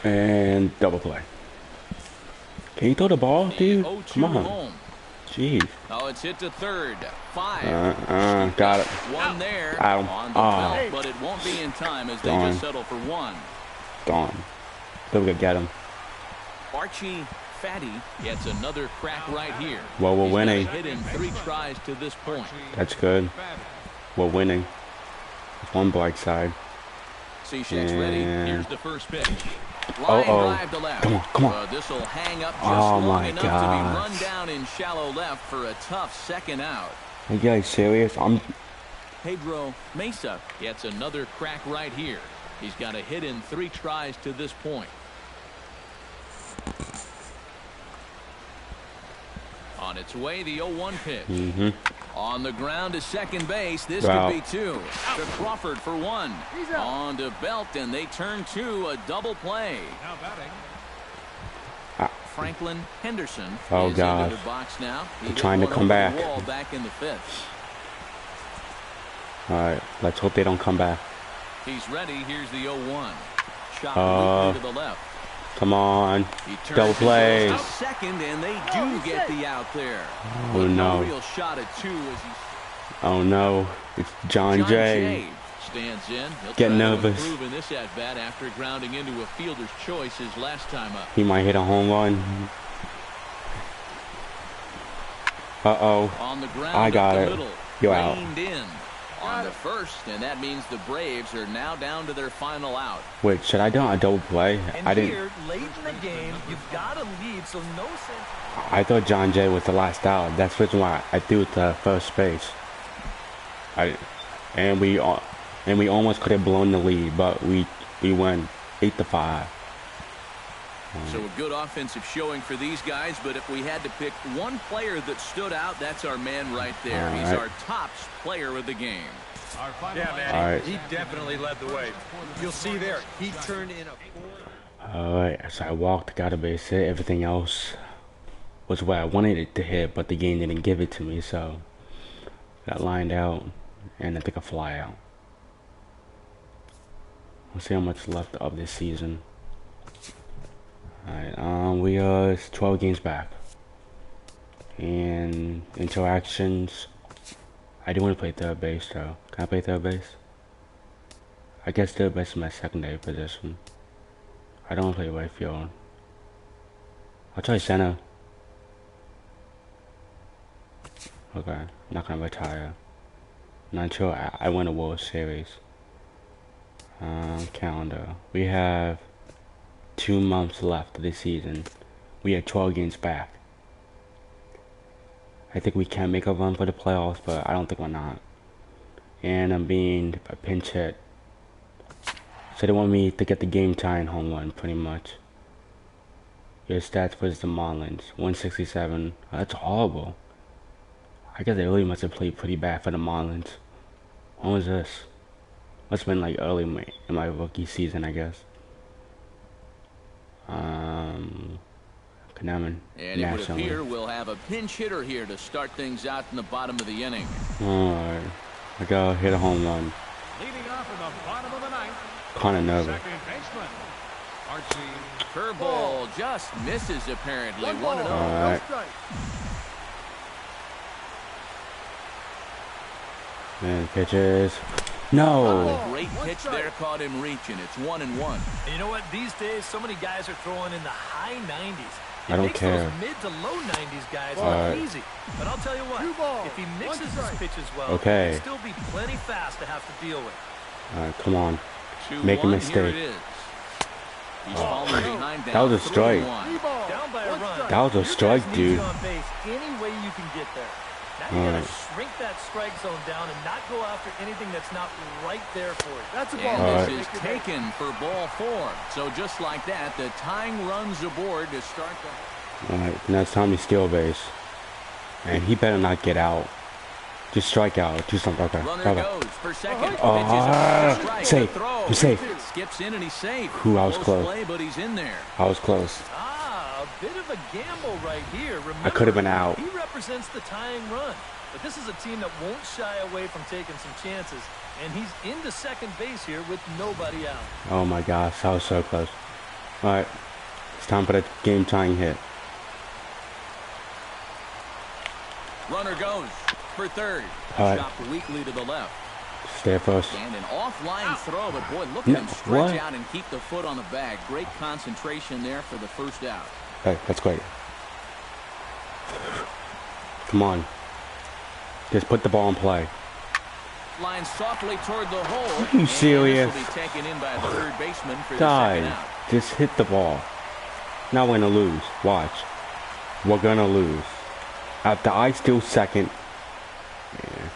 And double play. Can you throw the ball, dude? The 0-2 Come on. home. Jeez. Oh, it's hit to third. 5. Got it. One there Got him. on the Oh. belt, but it won't be in time as they Darn. just settle for 1. Gone. Still we could get him. Archie Fattty gets another crack right here. Well, we're He's got a winning. hit in 3 tries to this point. That's good. We're winning. It's one bright side. Cishek's ready. Yeah. Here's the first pitch. Line Uh-oh. drive to left. Come on, come on. This will hang up just Oh, long my enough gosh. to be run down in shallow left for a tough second out. Are you guys serious? Pedro Mesa gets another crack right here. He's got a hit in 3 tries to this point. On its way, the 0-1 pitch. On the ground to second base. This Wow. could be 2. To Crawford for 1. On to Belt, and they turn to a double play. Now batting. Franklin Henderson Oh, is gosh. into the box now. He They're hit trying to one come over back. the wall back in the 5th. All right. Let's hope they don't come back. He's ready. Here's the 0-1. Shot to the left. Come on. He turns Double play. and goes to second, and they do get the out there. Oh, But no. real shot at 2 as he. Oh, no. It's John Jay. Stands in. He'll Getting try to nervous. improve in this at bat after grounding into a fielder's choice his last time up. He might hit a home run. Uh-oh. On the ground, I got up it. the middle, You're out. reined in on the first, and that means the Braves are now down to their final out. Wait, should I do a double play? And I didn't. here, late in the game, you've got to lead, so no sense. I thought John Jay was the last out. That's the reason why I threw it to first base. And we almost could have blown the lead, but we won 8-5. So a good offensive showing for these guys, but if we had to pick one player that stood out, that's our man right there. All He's right. our top player of the game. Our final Yeah, All man. right. He definitely led the way. You'll see there. He turned in a 4. Alright, so I walked, got a base hit. Everything else was where I wanted it to hit, but the game didn't give it to me, so got lined out, and I took a fly out. Let's see how much left of this season. Alright, we are 12 games back. And interactions. I do want to play third base though. Can I play third base? I guess third base is my secondary position. I don't want to play right field. I'll try center. Okay, I'm not gonna retire. Not sure I win a World Series. Calendar. We have 2 months left of this season. We have 12 games back. I think we can make a run for the playoffs, but I don't think we're not. And I'm being a pinch hit. So they want me to get the game tying home run, pretty much. Your stats versus the Marlins. 167. Oh, that's horrible. I guess they really must have played pretty bad for the Marlins. When was this? Must have been like early in my rookie season, I guess. And it would appear we'll have a pinch hitter here to start things out in the bottom of the inning. Alright. I gotta hit a home run. leading off in the bottom of the 9th. Kinda nervous. Second baseman. Archie. Curveball just misses apparently. 1-0. Alright. And pitches. No. Great pitch there, caught him reaching. It's 1-1. And you know what? These days, so many guys are throwing in the high 90s. I don't care. Those mid to low 90s guys look easy. But I'll tell you what, if he mixes his pitches well, he'll still be plenty fast to have to deal with. All right, come on. 2-1, Make a mistake. Here it is. He's falling behind That was a strike. Down by a run. That was a strike, dude. On base any way you can get there. Now you gotta shrink that strike zone down and not go after anything that's not right there for you. That's a ball. And this is taken for ball 4. So just like that, the tying runs aboard to start the... All right, now it's time to steal base. And he better not get out. Just strike out. Do something. Okay. Runner goes for second. Safe. You're safe. Skips in and he's safe. Ooh, I was close. Play, but he's in there. I was close. A bit of a gamble right here. Remember, I could have been out. He represents the tying run. But this is a team that won't shy away from taking some chances. And he's into second base here with nobody out. Oh my gosh, I was so close. All right, it's time for the game-tying hit. Runner goes for third. All right. Chopped weakly to the left. Stay first. And an offline throw, but boy, look at him stretch What? out and keep the foot on the bag. Great concentration there for the first out. Hey, that's great. Come on. Just put the ball in play. Line softly toward the hole. Are you serious? This will be taken in by the third baseman for the second Die. out. Just hit the ball. Now we're gonna lose. Watch. We're gonna lose. After I steal second. Yeah.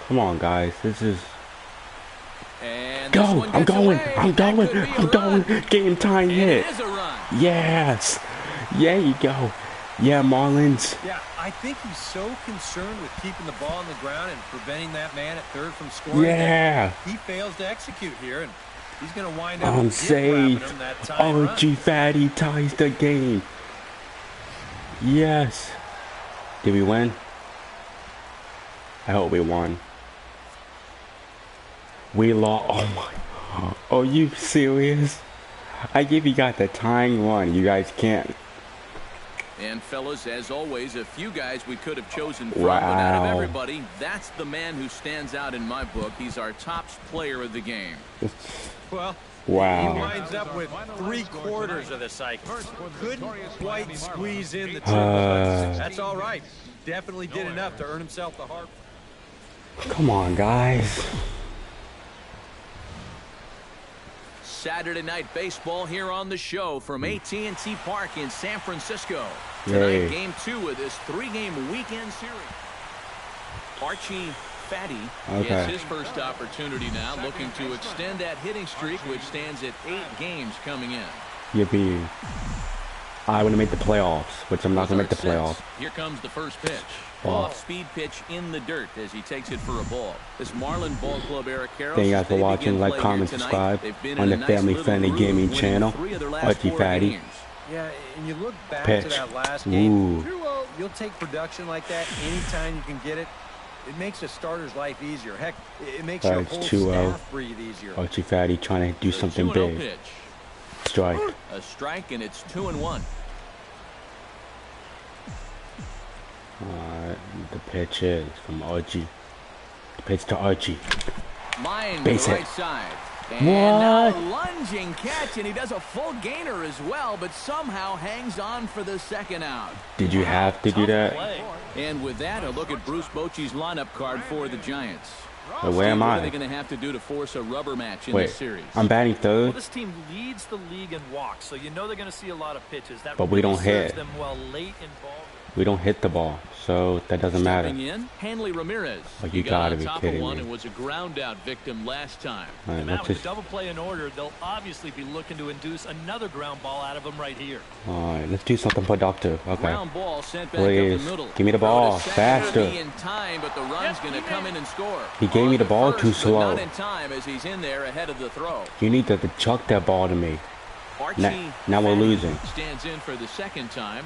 Come on, guys. This is... And Go! this one I'm gets going! away. I'm That going! could be a I'm going! run. Game time hit! It is a run. Yes! There you go. Yeah, Marlins. Yeah, I think he's so concerned with keeping the ball on the ground and preventing that man at third from scoring. Yeah. That he fails to execute here, and he's going to wind up I'm gift-wrapping safe. him that tying run. Archie Fattty ties the game. Yes. Did we win? I hope we won. We lost. Oh my. Are you serious? I give you got the tying run. You guys can't. And fellas, as always, a few guys we could have chosen from, but out of Wow. everybody, that's the man who stands out in my book. He's our top player of the game. Well, Wow. he winds up with 3/4 of the cycle. Couldn't quite squeeze in the two. That's all right. Definitely did enough to earn himself the heart. Come on, guys. Saturday night baseball here on the show from AT&T Park in San Francisco. Yay. Tonight, game 2 of this 3-game weekend series. Archie Fattty gets his first opportunity now, looking to extend that hitting streak, which stands at 8 games coming in. Yippee. I want to make the playoffs, which I'm not going to make the playoffs. Here comes the first pitch. Ball. Off-speed pitch in the dirt as he takes it for a ball. This Marlin Ball Club, Eric Karros. Thank you guys for watching. Like, comment, subscribe on the Family Friendly Gaming channel. Archie Fattty. Yeah, and you look back Pitch. to that last game. Ooh. You'll take production like that anytime you can get it. It makes a starter's life easier. Heck, it makes your Alright, whole it's 2-0. staff breathe easier. Archie Fattty trying to do something 2-0 big. pitch. Strike. A strike, and it's 2-1. Alright, the pitch is from Archie. The pitch to Archie. Line to Base the hit. right side. And now What? a lunging catch, and he does a full gainer as well, but somehow hangs on for the second out. Did you have to do that? Play. And with that, a look at Bruce Bochy's lineup card for the Giants. Where am What are they I? going to have to do to force a rubber match in Wait, this series? I'm batting Well, third. this team leads the league in walks, so you know they're going to see a lot of pitches. That But we really don't serves hit. them well late in ball. We don't hit the ball, so that doesn't matter. Stepping in, Hanley Ramirez. Oh, He you got gotta on be top kidding of one me. and was a ground out victim last time. Alright, And now let's with just. the double play in order, they'll obviously be looking to induce another ground ball out of him right here. Alright, let's do something productive. Okay. Ground ball sent back Please, up the middle. give me the Throw to ball, second, faster. will be in time, but the run's going to come in and score. He gave me the On ball first, too but slow. Not in time as he's in there ahead of the throw. You need to chuck that ball to me. Archie Now we're Fattty losing. stands in for the second time.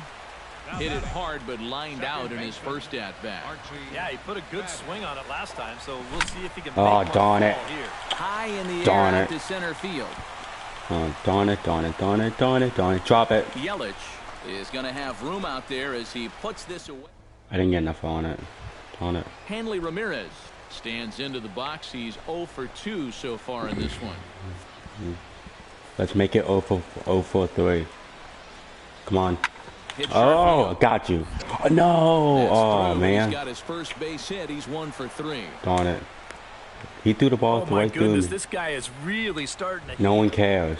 Hit it hard, but lined out in his first at-bat. Yeah, he put a good swing on it last time, so we'll see if he can Oh, make one darn fall it. here. High in the Darn air it. out to center field. Oh, darn it, darn it, darn it, darn it, darn it. Drop it. Yelich is going to have room out there as he puts this away. I didn't get enough on it. Darn it. Hanley Ramirez Stands into the box. He's 0 for 2 so far in this one. Let's make it 0 for 3. Come on. Hit Oh, field. got you. Oh, no. That's Oh, through. man. He's got his first base hit. He's 1 for 3. Darn it. He threw the ball Oh, my right through goodness. me. This guy is really starting to No one cares.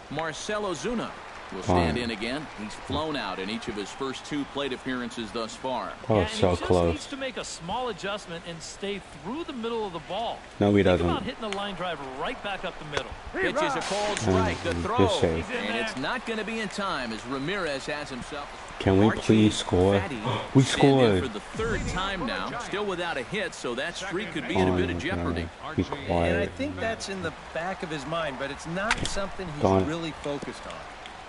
Marcell Ozuna will stand in again. He's flown out in each of his first 2 plate appearances thus far. Oh, and so he just close. needs to make a small adjustment and stay through the middle of the ball. No, he Think doesn't. about hitting a line drive right back up the middle. Pitch is a called strike. The throw. Good save. And it's not going to be in time as Ramirez has himself. Can we Archie, please score? Fattty We stand in scored. for the 3rd time now. Still without a hit, so that streak could be in a bit of jeopardy. Be And I quiet. think that's in the back of his mind, but it's not something Darn he's it. really focused on.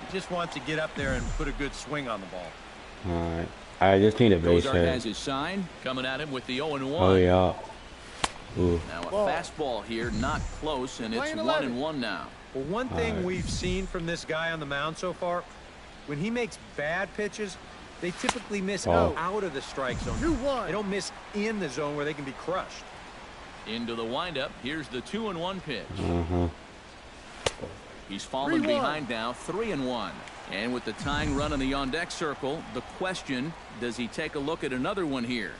He just wants to get up there and put a good swing on the ball. Alright. I just need a base Gozart has hit. his sign coming at him with the 0-1. Oh, yeah. Ooh. Now a fastball here, not close, and it's Playing 1-1 now. Well, one thing we've seen from this guy on the mound so far, when he makes bad pitches, they typically miss Oh. out of the strike zone. 2-1. They don't miss in the zone where they can be crushed. Into the windup. Here's the 2-1 pitch. He's fallen 3-1. behind now, 3-1. And with the tying run in the on-deck circle, the question, does he take a look at another one here?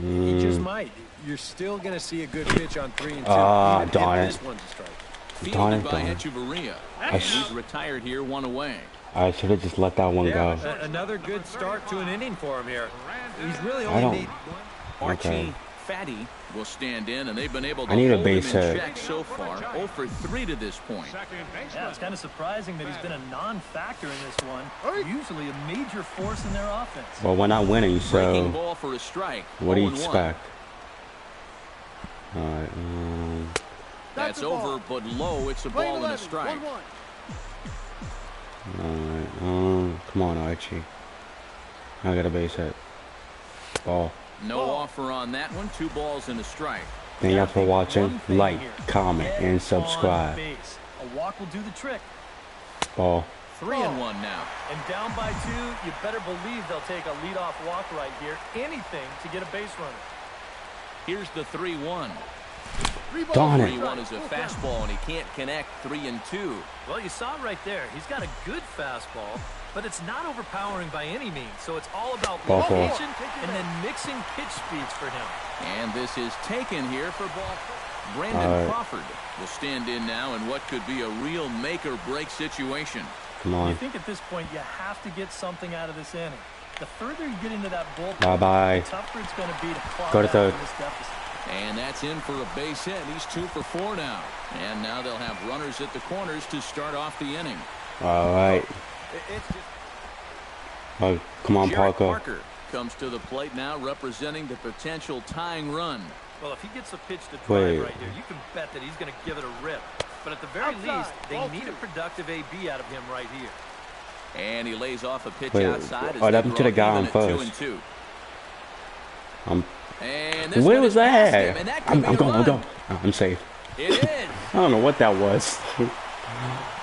He just might. You're still going to see a good pitch on 3 and 2. Ah, even if darn it. This one's a strike. Darn Fielded it, by darn it. Echeverria. And he's retired here, 1 away. I should have just let that one Yeah, go. another good start to an inning for him here. He's really I only don't- need one. Archie, Okay. Fatty will stand in, and they've been able to I need a hold him base in hit. check so far. 0 for 3 to this point. Yeah, it's kind of surprising that he's been a non-factor in this one. Usually a major force in their offense. Well, we're not winning, Breaking so ball for a strike. what do you 0-1. expect? Alright. That's over, but low. It's a ball and a strike. 1-1. Alright. Come on, Archie. I got a base hit. Ball. No offer on that one. 2 balls and a strike. Thank you for watching. One thing Like, here. comment, Get and on subscribe. base. A walk will do the trick. Ball. 3-1 now. And down by 2, you better believe they'll take a leadoff walk right here. Anything to get a base runner. Here's the 3-1. 3 balls, Darn it. 3-1 is a fastball, and he can't connect. 3-2. Well, you saw it right there. He's got a good fastball, but it's not overpowering by any means. So it's all about Ball four. location and then mixing pitch speeds for him. And this is taken here for ball. Brandon All right. Crawford will stand in now in what could be a real make-or-break situation. Come You on. think at this point you have to get something out of this inning. The further you get into that bullpen, Bye-bye. the tougher it's going to be to claw Go to back third. from this deficit. And that's in for a base hit. He's 2 for 4 now. And now they'll have runners at the corners to start off the inning. Alright. It's just Oh, come on, Jarrett Parker. Parker comes to the plate now, representing the potential tying run. Well, if he gets a pitch to drive Wait. right here, you can bet that he's going to give it a rip. But at the very Outside. least, they Ball need 2. a productive AB out of him right here. And he lays off a pitch Wait, outside. as what they happened to draw the guy even on at first? 2-2. I'm, And this where one was is past that? him, and that could I'm be a going. I'm run. going. Oh, I'm safe. It is. I don't know what that was.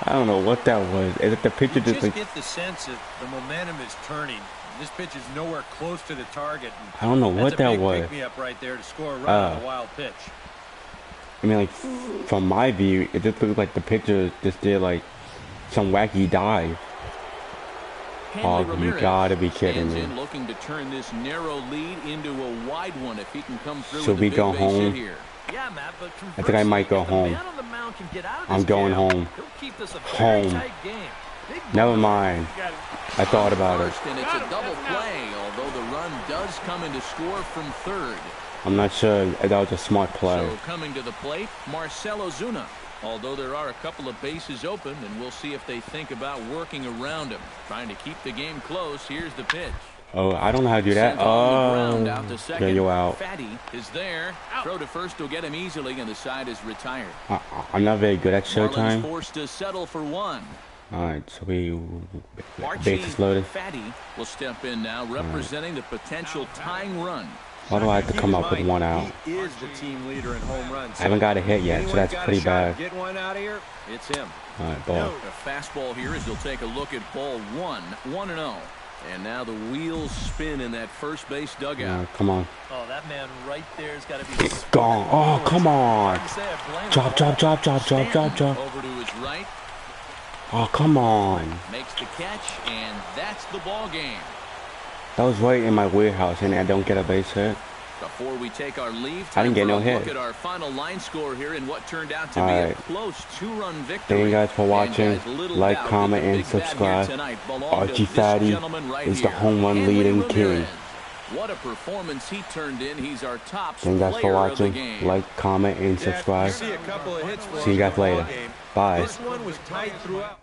I don't know what that was. Is it the picture You just just like, get the sense that the momentum is turning. This pitch is nowhere close to the target. And I don't know that's what a that big was. pick-me-up right there to score a run on a wild pitch. I mean, like, from my view, it just looked like the picture just did, like, some wacky dive. Hanley Oh, you Ramirez gotta be kidding stands me. in looking to turn this narrow lead into a wide one if he can come through Should with we a big go base hit home? here. Yeah, Matt, but I think I might go if the home. man on the mound can get out of I'm this going jam, home. He'll keep this a Home. very tight game. Big Never mind. I thought about it. First, and it's a double play, although the run does come into score from third. I'm not sure if that was a smart play. So coming to the plate, Marcell Ozuna. Although there are a couple of bases open, and we'll see if they think about working around him. Trying to keep the game close. Here's the pitch. Oh, I don't know how to do that. Sent on the ground, out to Oh, second. yeah, you're out. Fatty is there. Throw to first will get him easily, and the side is retired. I'm not very good at Marlins showtime. forced to settle for one. Alright, so we Archie bases loaded. Fatty will step in now, representing the potential tying run. Why do I have to Keep come in up with mind, one out? He is the team leader in home runs. I haven't got a hit yet, so Anyone that's got a pretty shot at bad. Getting one out of here, it's him. Alright, ball. The fastball here as he'll take a look at ball one. 1-0. And now the wheels spin in that first base dugout. Come on. Oh, that man right there's got to be Gone. Oh, come on. Drop. Over to his right. Oh, come on. Makes the catch, and that's the ball game. That was right in my warehouse, and I don't get a base hit. Before we take our leave, I didn't get no hit. Look at our final line score here in what turned out to be a close 2-run victory. Thank you guys for watching. Like, comment, and subscribe. Archie Fattty is the home run leading king. What a performance he turned in. He's our top Thank you guys for watching. Like, comment, and subscribe. See a couple of hits for See you guys later. Bye. This one was tight throughout.